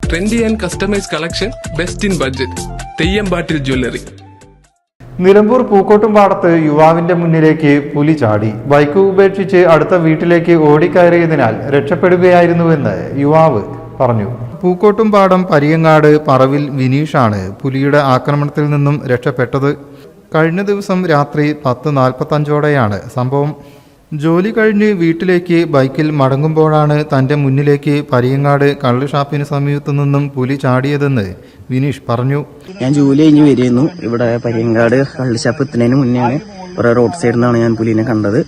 Trendy and customise collection, best in budget. Theyyampattil jewellery. Nilambur പൂക്കോട്ടുംപാടത്ത് യുവാവിന്റെ മുന്നിലേക്ക് പുലി ചാടി. ബൈക്ക് ഉപേക്ഷിച്ച് അടുത്ത വീട്ടിലേക്ക് ഓടിക്കയറിയതിനാൽ രക്ഷപ്പെടുകയായിരുന്നുവെന്ന് യുവാവ് പറഞ്ഞു. പൂക്കോട്ടുംപാടം പരിയങ്ങാട് പറവിൽ വിനീഷാണ് പുലിയുടെ ആക്രമണത്തിൽ നിന്നും രക്ഷപ്പെട്ടത്. കഴിഞ്ഞ ദിവസം രാത്രി 10:45 സംഭവം. ജോലി കഴിഞ്ഞ് വീട്ടിലേക്ക് ബൈക്കിൽ മടങ്ങുമ്പോഴാണ് തൻ്റെ മുന്നിലേക്ക് പരിയങ്ങാട് കള്ള് ഷാപ്പിന് സമീപത്തു നിന്നും പുലി ചാടിയതെന്ന് വിനീഷ് പറഞ്ഞു. ഞാൻ ജോലി കഴിഞ്ഞ് വരികയായിരുന്നു. ഇവിടെ പരിയങ്ങാട് കള്ള് ഷാപ്പ് എത്തുന്നതിന് മുന്നെയാണ് ഇവിടെ റോഡ് സൈഡിൽ നിന്നാണ് ഞാൻ പുലിനെ കണ്ടത്.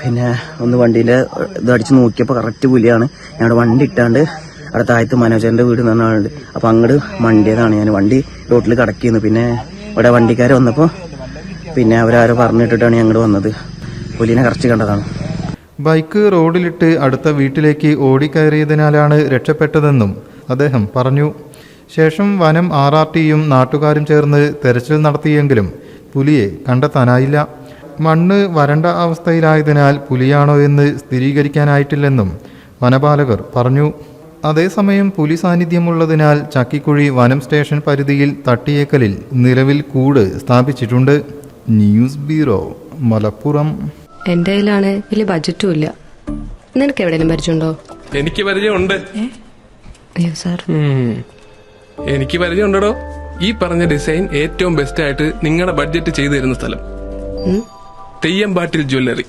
പിന്നെ ഒന്ന് വണ്ടീൻ്റെ ഇത് അടിച്ച് നോക്കിയപ്പോൾ കറക്റ്റ് പുലിയാണ്. ഞാൻ അവിടെ വണ്ടി ഇട്ടാണ്ട് അവിടെ താഴത്ത് മനോജറിൻ്റെ വീട് എന്ന് പറഞ്ഞ ആളുണ്ട്. അപ്പോൾ അങ്ങോട്ട് മണ്ടിയതാണ്. ഞാൻ വണ്ടി റോട്ടിൽ കിടക്കിയിരുന്നു. പിന്നെ ഇവിടെ വണ്ടിക്കാർ വന്നപ്പോൾ പിന്നെ അവരാരോ പറഞ്ഞിട്ടിട്ടാണ് ഞാൻ അങ്ങോട്ട് വന്നത്. പുലിനെ കറച്ച് കണ്ടതാണ്. ബൈക്ക് റോഡിലിട്ട് അടുത്ത വീട്ടിലേക്ക് ഓടിക്കയറിയതിനാലാണ് രക്ഷപ്പെട്ടതെന്നും അദ്ദേഹം പറഞ്ഞു. ശേഷം വനം RRTയും നാട്ടുകാരും ചേർന്ന് തെരച്ചിൽ നടത്തിയെങ്കിലും പുലിയെ കണ്ടെത്താനായില്ല. മണ്ണ് വരണ്ട അവസ്ഥയിലായതിനാൽ പുലിയാണോ എന്ന് സ്ഥിരീകരിക്കാനായിട്ടില്ലെന്നും വനപാലകർ പറഞ്ഞു. അതേസമയം പുലി സാന്നിധ്യമുള്ളതിനാൽ ചക്കിക്കുഴി വനം സ്റ്റേഷൻ പരിധിയിൽ തട്ടിയേക്കലിൽ നിലവിൽ കൂട് സ്ഥാപിച്ചിട്ടുണ്ട്. News bureau, Malappuram. എന്റെ കയ്യിലാണ് വലിയ ബഡ്ജറ്റും ഇല്ല. നിനക്ക് എവിടെയെങ്കിലും പരിചയമുണ്ടോ? എനിക്ക് പരിചയമുണ്ട്. അയ്യോ സാർ, എനിക്ക് പരിചയമുണ്ടോ. ഈ പറഞ്ഞ ഡിസൈൻ ഏറ്റവും ബെസ്റ്റ് ആയിട്ട് നിങ്ങളുടെ ബഡ്ജറ്റ് ചെയ്തു തരുന്ന സ്ഥലം Theyyampattil jewellery.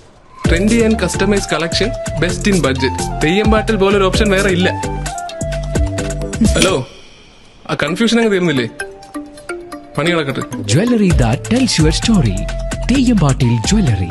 Trendy and customise collection, best in budget. Theyyampattil പോലൊരു ഓപ്ഷൻ വേറെ ഇല്ല. ഹലോ, ആ കൺഫ്യൂഷൻ അങ്ങ് തീർന്നില്ലേ? പണി കിടക്കട്ടെ. Jewelry that tells your story. തെയ്യമ്പാട്ടിൽ jewellery.